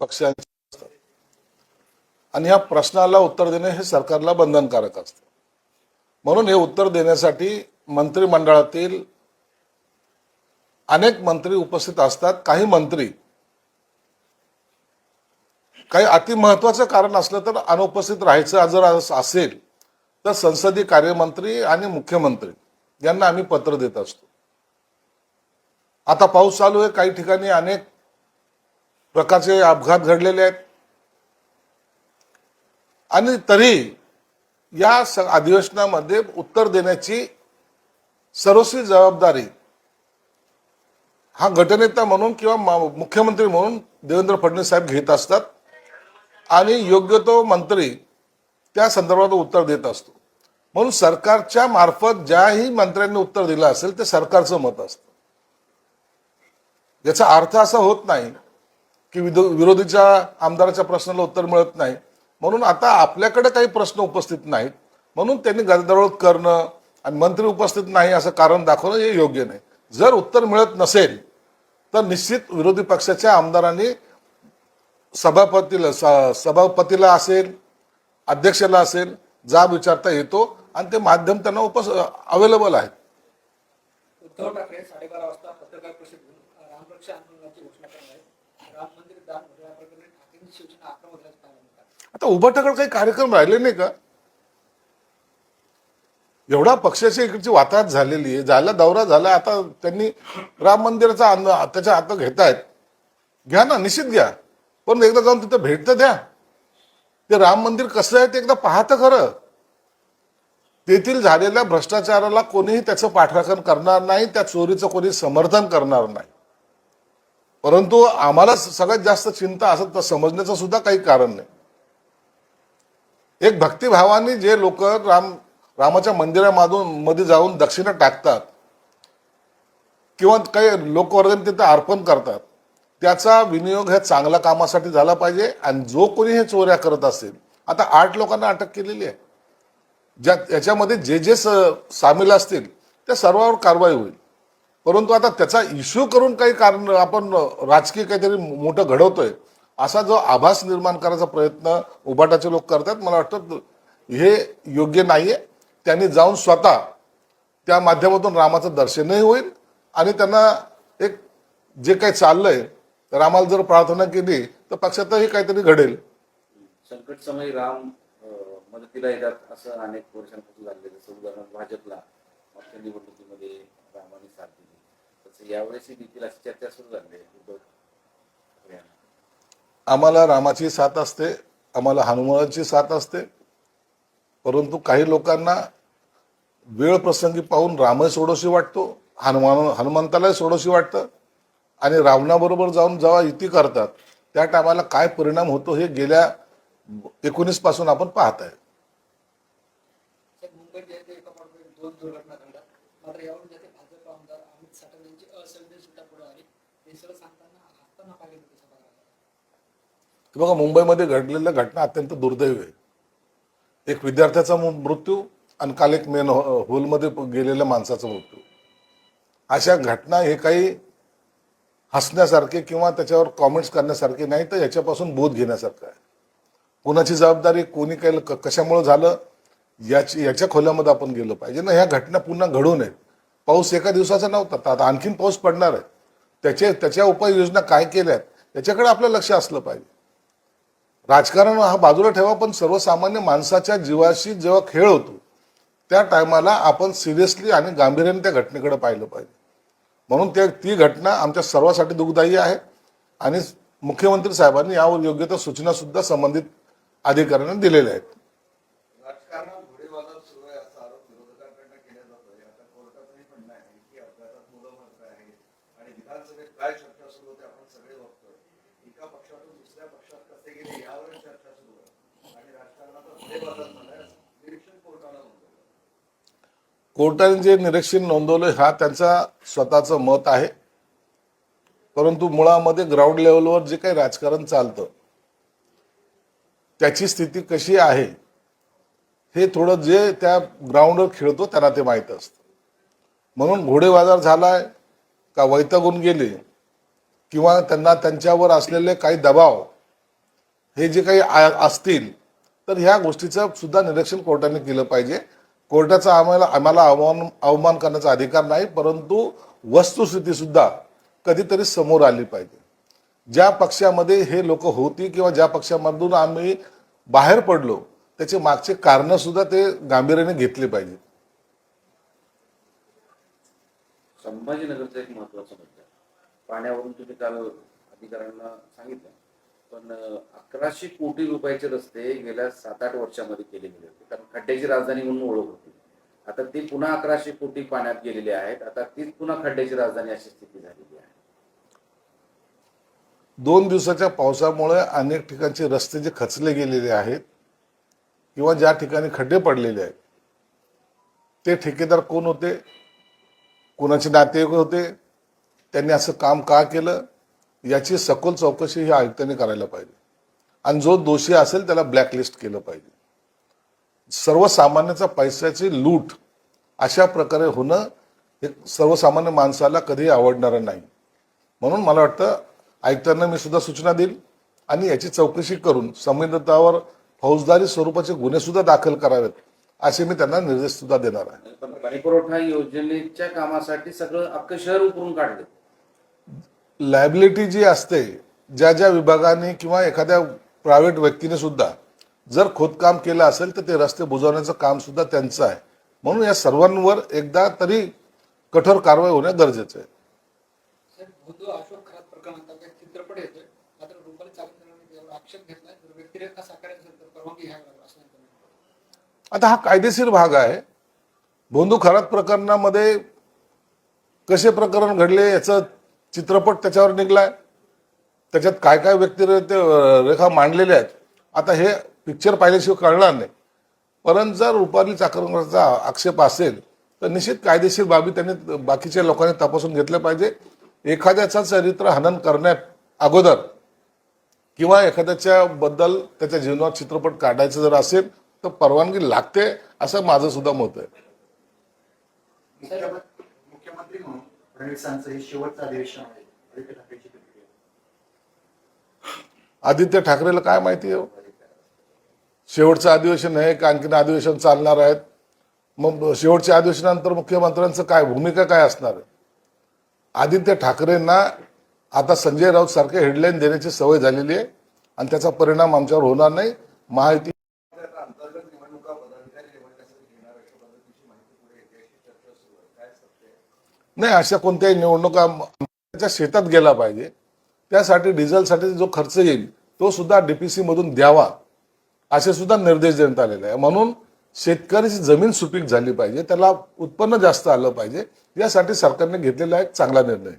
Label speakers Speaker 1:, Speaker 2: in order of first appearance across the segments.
Speaker 1: पक्षांचे असतात आणि ह्या प्रश्नाला उत्तर देणे हे सरकारला बंधनकारक असतं. म्हणून हे उत्तर देण्यासाठी मंत्रिमंडळातील अनेक मंत्री उपस्थित असतात. काही मंत्री काही अति महत्वाचं कारण असलं तर अनुपस्थित राहायचं जर असेल तर संसदीय कार्यमंत्री आणि मुख्यमंत्री यांना आम्ही पत्र देत असतो. आता पाऊस चालू आहे, काही ठिकाणी अनेक प्रकारचे अपघात घडलेले आहेत आणि तरी या अधिवेशनामध्ये उत्तर देण्याची सर्वस्वी जबाबदारी हा गटनेता म्हणून किंवा मुख्यमंत्री म्हणून देवेंद्र फडणवीस साहेब घेत असतात आणि योग्य तो मंत्री त्या संदर्भात उत्तर देत असतो. म्हणून सरकारच्या मार्फत ज्याही मंत्र्यांनी उत्तर दिलं असेल ते सरकारचं मत असतं. याचा अर्थ असा होत नाही की विरोधीच्या आमदाराच्या प्रश्नाला उत्तर मिळत नाही म्हणून आता आपल्याकडे काही प्रश्न उपस्थित नाहीत म्हणून त्यांनी गदारोळ करणं आणि मंत्री उपस्थित नाही असं कारण दाखवणं हे योग्य नाही. जर उत्तर मिळत नसेल तर निश्चित विरोधी पक्षाच्या आमदारांनी सभापतीला असेल, अध्यक्षाला असेल जाब विचारता येतो आणि ते माध्यम त्यांना अवेलेबल आहेत.
Speaker 2: उद्धव ठाकरे 12:30 वाजता पत्रकार परिषद घेऊन रामरक्षा आंदोलनाची घोषणा करणार आहेत. राम मंदिर दान या प्रकरणी ठाकरेंची शिवसेना आक्रमक झाल्याचं पाहायला मिळतं.
Speaker 1: आता उभाटाकडे काही कार्यक्रम राहिले नाही का? एवढा पक्षाची इकडची वाताहत झालेली आहे, झाला दौरा झाला, आता त्यांनी राम मंदिराचा त्याच्या हात घेतायत. घ्या ना, निश्चित घ्या, पण एकदा जाऊन तिथं भेट तर द्या. ते राम मंदिर कसं आहे ते एकदा पाहतं खरं. तेथील झालेल्या भ्रष्टाचाराला कोणीही त्याचं पाठराखण करणार नाही, त्या चोरीचं कोणी समर्थन करणार नाही. परंतु आम्हाला सगळ्यात जास्त चिंता असं तर समजण्याचं सुद्धा काही कारण नाही. एक भक्तिभावाने जे लोक रामाच्या मंदिरामध्ये जाऊन दक्षिणा टाकतात किंवा काही लोकवर्गणी तिथे अर्पण करतात त्याचा विनियोग ह्या चांगल्या कामासाठी झाला पाहिजे. आणि जो कोणी हे चोऱ्या करत असेल, आता 8 लोकांना अटक केलेली आहे, याच्यामध्ये जे सामील असतील त्या सर्वांवर कारवाई होईल. परंतु आता त्याचा इश्यू करून काही कारण आपण राजकीय काहीतरी मोठं घडवतोय असा जो आभास निर्माण करायचा प्रयत्न उभाटाचे लोक करतात, मला वाटतं हे योग्य नाहीये. त्यांनी जाऊन स्वतः त्या माध्यमातून रामाचं दर्शनही होईल आणि त्यांना एक जे काही चाललंय रामाला जर प्रार्थना केली तर पक्षातही काहीतरी घडेल.
Speaker 3: संकट समय राम मदतीला येतात असं अनेक वर्षांपासून झालेलं, जसं उदाहरणार्थ भाजपला मागच्या निवडणुकीमध्ये रामाने साथ दिली, तसं यावेळेसही देखील अशी चर्चा सुरू झाली आहे.
Speaker 1: आम्हाला रामाची साथ असते, आम्हाला हनुमानाची साथ असते, परंतु काही लोकांना वेळ प्रसंगी पाहून रामही सोडोशी वाटतो, हनुमंतालाही सोडोशी वाटतं आणि रावणाबरोबर जाऊन जेव्हा युती करतात त्या टायमाला काय परिणाम होतो हे गेल्या 19 पासून आपण पाहत आहे.
Speaker 2: मुंबईत एका पाठोपाठ 2 दुर्घटना घडल्या, मात्र यावरून ज्याचे भाजप आमदार अमित साटम यांची असंवेदनशीलता पुढे आली, हे सगळं सांगताना असताना पाहिजे होते सभागृहात.
Speaker 1: बघा, मुंबईमध्ये घडलेल्या घटना अत्यंत दुर्दैवी आहे. एक विद्यार्थ्याचा मृत्यू आणि काल एक मेन होलमध्ये गेलेल्या माणसाचा मृत्यू. अशा घटना हे काही हसण्यासारखे किंवा त्याच्यावर कॉमेंट्स करण्यासारखे नाही, तर याच्यापासून बोध घेण्यासारखं आहे. कोणाची जबाबदारी, कोणी काही कशामुळे झालं याच्या खोल्यामध्ये आपण गेलो पाहिजे ना. ह्या घटना पुन्हा घडू नयेत. पाऊस एका दिवसाचा नव्हता, तर आता आणखीन पाऊस पडणार आहे, त्याच्या उपाययोजना काय केल्यात याच्याकडे आपलं लक्ष असलं पाहिजे. राजकारण हा बाजूला ठेवा, पण सर्वसामान्य माणसाच्या जीवाशी जेव्हा खेळ होतो त्या टायमाला आपण सिरियसली आणि गांभीर्याने त्या घटनेकडे पाहिलं पाहिजे. म्हणून ती घटना आमच्या सर्वांसाठी दुःखदायी आहे आणि मुख्यमंत्री साहेबांनी यावर योग्य त्या सूचना सुद्धा संबंधित अधिकाऱ्यांना दिलेल्या आहेत.
Speaker 4: राजकारणात घोडेवाजात सुरू आहे असा आरोप विरोधकांकडून केला जातोय. आता कोर्टातही म्हणणं आहे की अपघातात मुलं मरत आहेत आणि विधानसभेत काय चर्चा सुरू होते आपण सगळे बघतोय. एका पक्षातून दुसऱ्या पक्षात कसे गेले यावर चर्चा सुरू आहे आणि राजकारणात घोडेवाजात झालाय निरीक्षण कोर्टाला नोंदवलं.
Speaker 1: कोर्टाने जे निरीक्षण नोंदवलं हा त्यांचा स्वतःचं मत आहे, परंतु मुळामध्ये ग्राउंड लेवलवर जे काही राजकारण चालतं त्याची स्थिती कशी आहे हे थोडं जे त्या ग्राउंडवर खेळतो त्यांना ते माहीत असतं. म्हणून घोडेबाजार झालाय का वैतागून गेले किंवा त्यांना त्यांच्यावर असलेले काही दबाव हे जे काही असतील तर ह्या गोष्टीचं सुद्धा निरीक्षण कोर्टाने केलं पाहिजे. कोर्टाचा आम्हाला अवमान करण्याचा अधिकार नाही, परंतु वस्तुस्थिती सुद्धा कधीतरी समोर आली पाहिजे. ज्या पक्षामध्ये हे लोक होती किंवा ज्या पक्षामधून आम्ही बाहेर पडलो त्याचे मागचे कारण सुद्धा ते गांभीर्याने घेतले पाहिजे.
Speaker 3: संभाजीनगरचा एक महत्वाचा मुद्दा आहे. पाण्यावरून तुम्ही काल अधिकाऱ्यांना सांगितलं, पण 1100 कोटी रुपयाचे रस्ते गेल्या 7-8 वर्षामध्ये केले गेले होते, कारण खड्ड्याची राजधानी म्हणून ओळख होती. आता ते पुन्हा 1100 कोटी पाण्यात गेलेले आहेत. आता तीच पुन्हा खड्ड्याची राजधानी अशी स्थिती झालेली आहे.
Speaker 1: 2 दिवसाच्या पावसामुळे अनेक ठिकाणचे रस्ते जे खचले गेलेले आहेत किंवा ज्या ठिकाणी खड्डे पडलेले आहेत ते ठेकेदार कोण होते, कोणाचे नातेवाईक होते, त्यांनी असं काम का केलं याची सखोल चौकशी ही आयुक्तांनी करायला पाहिजे. आणि जो दोषी असेल त्याला ब्लॅकलिस्ट केलं पाहिजे. सर्वसामान्याचा पैशाची लूट अशा प्रकारे होणं हे सर्वसामान्य माणसाला कधीही आवडणारं नाही. म्हणून मला वाटतं आयुक्तांना मी सुद्धा सूचना देईल आणि याची चौकशी करून संबंधितावर फौजदारी स्वरूपाचे गुन्हे सुद्धा दाखल करावेत असे मी त्यांना निर्देश सुद्धा देणार आहे.
Speaker 3: पण पाणीपुरवठा योजनेच्या कामासाठी सगळं अख्खं शहर उकरून काढले.
Speaker 1: लायबिलिटी जी असते ज्या ज्या विभागाने किंवा एखाद्या प्रायव्हेट व्यक्तीने सुद्धा जर खोदकाम केलं असेल तर ते रस्ते बुजवण्याचं काम सुद्धा त्यांचं आहे. म्हणून या सर्वांवर एकदा तरी कठोर कारवाई होणं गरजेचं आहे.
Speaker 2: साहेब, भोंदू अशोक खरात प्रकरणात आता एक चित्रपट येतोय, मात्र रुपाली चाकणकरांनी त्यावर आक्षेप घेतलाय. जर व्यतिरेक साकारायचा असेल तर परवानगी घ्यावी लागेल असं त्यांनी म्हटलं.
Speaker 1: आता हा कायदेशीर भाग आहे. भोंदू खरात प्रकरणामध्ये कसे प्रकरण घडले याचं चित्रपट त्याच्यावर निघलाय. त्याच्यात काय काय रेखा मांडलेल्या आहेत आता हे पिक्चर पाहिल्याशिवाय कळणार नाही. परंतु जर रुपाली चाकणकरांचा आक्षेप असेल तर निश्चित कायदेशीर बाबी त्यांनी बाकीच्या लोकांनी तपासून घेतल्या पाहिजे. एखाद्याचं चरित्र हनन करण्यात अगोदर किंवा एखाद्याच्या बद्दल त्याच्या जीवनावर चित्रपट काढायचं जर असेल तर परवानगी लागते असं माझं सुद्धा मत आहे.
Speaker 5: मुख्यमंत्री म्हणून फडणवीसांचं हे शेवटचं अधिवेशन आहे. आदित्य ठाकरेंची प्रतिक्रिया.
Speaker 1: आदित्य ठाकरेला काय माहिती आहे? शेवटचं अधिवेशन आहे का आणखीन अधिवेशन चालणार आहेत? मग शेवटच्या अधिवेशनानंतर मुख्यमंत्र्यांचं काय भूमिका काय असणार आहे? आदित्य ठाकरेंना आता संजय राऊत सारखे हेडलाईन देण्याची सवय झालेली आहे आणि त्याचा परिणाम आमच्यावर होणार नाही. महायुती
Speaker 4: अंतर्गत निवडणुका पदाधिकारी निवडण्यासाठी घेणार अशा पद्धतीची माहिती पुढे येते अशी चर्चा सुरू आहे. काय सत्य आहे?
Speaker 1: नाही, अशा कोणत्याही निवडणुका त्याच्या शेतात गेला पाहिजे. त्यासाठी डिझेलसाठी जो खर्च येईल तो सुद्धा डीपीसी मधून द्यावा असे सुद्धा निर्देश देण्यात आलेले आहे. म्हणून शेतकऱ्याची जमीन सुपीक झाली पाहिजे, त्याला उत्पन्न जास्त आलं पाहिजे, यासाठी सरकारने घेतलेला एक चांगला निर्णय.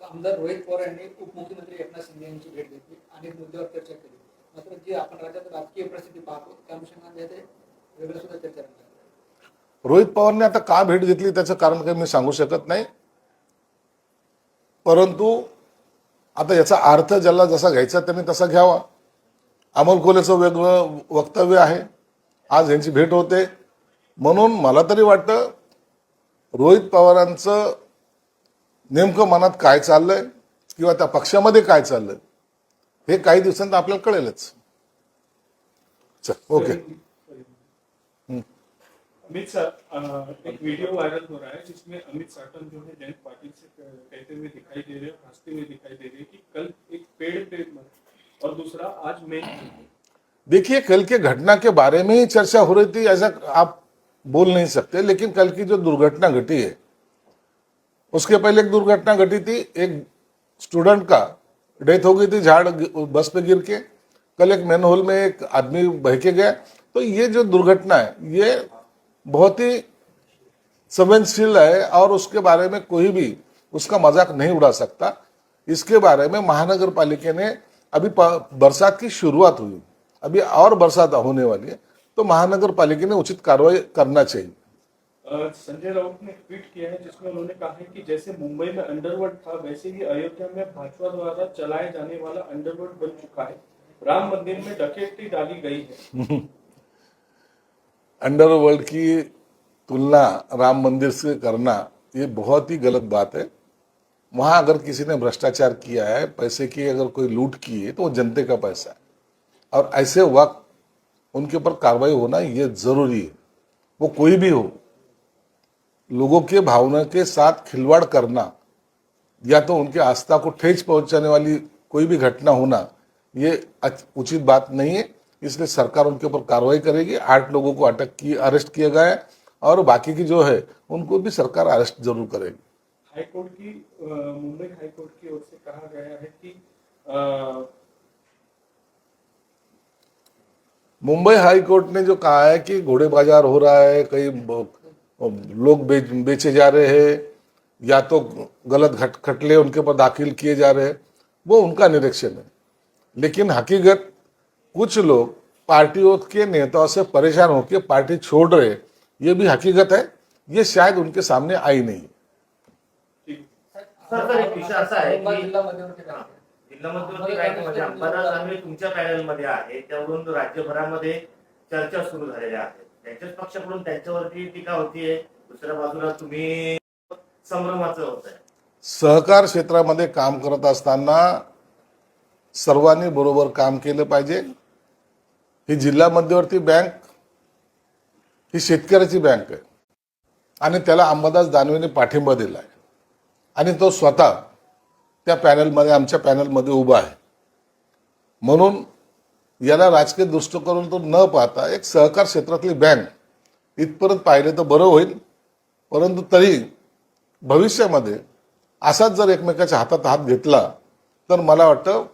Speaker 2: आमदार रोहित पवार यांनी उपमुख्यमंत्री एकनाथ शिंदे यांची भेट घेतली, अनेक मुद्द्यावर चर्चा केली. मात्र जी आपण राज्यात राजकीय परिस्थिती पाहतो त्या अनुषंगाने ते वेगळं सुद्धा चर्चा करतात.
Speaker 1: रोहित पवारने आता का भेट घेतली त्याचं कारण काही मी सांगू शकत नाही. परंतु आता याचा अर्थ ज्याला जसा घ्यायचा त्यांनी तसा घ्यावा. अमोल कोल्हेचं वेगळं वक्तव्य आहे, आज यांची भेट होते. म्हणून मला तरी वाटतं रोहित पवारांचं नेमकं मनात काय चाललंय किंवा त्या पक्षामध्ये काय चाललंय हे काही दिवसांत आपल्याला कळेलच. चल, ओके.
Speaker 6: अमित सर, एक वीडियो वायरल हो रहा है जिसमें अमित साटम जो है जयंत पाटिल से कहते हुए दिखाई दे रहे हैं, हंसते हुए दिखाई दे रहे हैं कि कल एक पेड़ पे और दूसरा आज मैं.
Speaker 1: देखिए, कल के घटना के बारे में ही चर्चा हो रही थी, ऐसा आप बोल नहीं सकते. लेकिन कल की जो दुर्घटना घटी है उसके पहले एक दुर्घटना घटी थी, एक स्टूडेंट का डेथ हो गई थी झाड़ बस पे गिर के. कल एक मैनहोल में एक आदमी बह के गया. तो ये जो दुर्घटना है ये बहुत ही संवेदनशील है और उसके बारे में कोई भी उसका मजाक नहीं उड़ा सकता. इसके बारे में महानगर पालिका ने अभी बरसात की शुरुआत हुई, अभी और बरसात होने वाली है, तो महानगर पालिका ने उचित कार्रवाई करना चाहिए.
Speaker 6: संजय राउत ने ट्वीट किया है जिसमें उन्होंने कहा है कि जैसे मुंबई में अंडरवर्ल्ड था वैसे ही अयोध्या में भाजपा द्वारा चलाए जाने वाला अंडरवर्ल्ड बन चुका है. राम मंदिर में डकैती डाली गई है.
Speaker 1: अंडरवर्ल्ड की तुलना राम मंदिर से करना ये बहुत ही गलत बात है. वहां अगर किसी ने भ्रष्टाचार किया है, पैसे की अगर कोई लूट की है तो वो जनते का पैसा है. और ऐसे वक्त उनके ऊपर कार्रवाई होना ये जरूरी है, वो कोई भी हो। लोगों के भावना के साथ खिलवाड़ करना या तो उनके आस्था को ठेस पहुंचाने वाली कोई भी घटना होना ये उचित बात नहीं है। इसलिए सरकार उनके ऊपर कार्रवाई करेगी। 8 लोगों को अरेस्ट किया गया है और बाकी की जो है उनको भी सरकार अरेस्ट जरूर करेगी।
Speaker 6: हाईकोर्ट की मुंबई हाईकोर्ट की ओर से कहा गया है कि
Speaker 1: मुंबई हाई कोर्ट ने जो कहा है कि घोड़े बाजार हो रहा है, कई लोग बेचे जा रहे हैं या तो गलत खटले उनके ऊपर दाखिल किए जा रहे हैं, वो उनका निरीक्षण है। लेकिन हकीकत कुछ लोग पार्टियों के नेताओं से परेशान होकर पार्टी छोड़ रहे, ये भी हकीकत है। ये शायद उनके सामने आई नहीं।
Speaker 7: सर एक विषय असा आहे
Speaker 2: मुंबई
Speaker 7: की
Speaker 2: जिल्हा मध्यवर्ती बँक
Speaker 7: जिल्हा मध्यवर्ती बँकेमध्ये अंबादास दानवे तुमच्या पॅनलमध्ये आहे, त्यावरून राज्यभरामध्ये चर्चा सुरू झालेल्या आहेत. त्यांच्याच पक्षाकडून त्यांच्यावरती टीका होतीये, दुसऱ्या बाजूला तुम्ही संभ्रमाचं होत आहे.
Speaker 1: सहकार क्षेत्रामध्ये काम करत असताना सर्वांनी बरोबर काम केलं पाहिजे। ही जिल्हा मध्यवर्ती बँक ही शेतकऱ्याची बँक आहे आणि त्याला अंबादास दानवेने पाठिंबा दिला आहे आणि तो स्वतः त्या पॅनलमध्ये आमच्या पॅनलमध्ये उभा आहे। म्हणून याला राजकीय दृष्टिकोनातून तो न पाहता एक सहकार क्षेत्रातली बँक इथपर्यंत पाहिले तर बरं होईल। परंतु तरी भविष्यामध्ये असाच जर एकमेकाच्या हातात हात घेतला तर मला वाटतं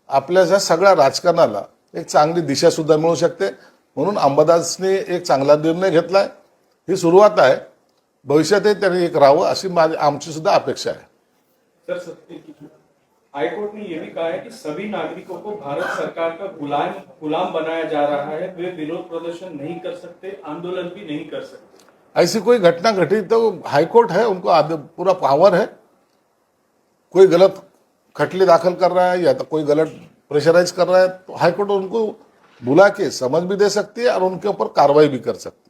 Speaker 1: आपल्या सगळ्या राजकारणाला एक चांगली दिशा सुद्धा मिळू शकते। म्हणून अंबादासने एक चांगला निर्णय घेतलाय। ही सुरुवात आहे, भविष्यातही त्यांनी एक राहावं अशी आमची सुद्धा अपेक्षा है।
Speaker 6: सर हाईकोर्ट ने यह भी कहा है कि सभी नागरिकों को भारत सरकार का गुलाम बनाया जा रहा है, वे विरोध प्रदर्शन नहीं कर सकते, आंदोलन भी नहीं कर सकते।
Speaker 1: ऐसी कोई घटना घटी तो हाईकोर्ट है, उनको पूरा पावर है। कोई गलत खटले दाखिल कर रहा है या तो कोई गलत प्रेशराइज कर रहा है तो हाईकोर्ट उनको बुला के समझ भी दे सकती है और उनके ऊपर कार्रवाई भी कर सकती है।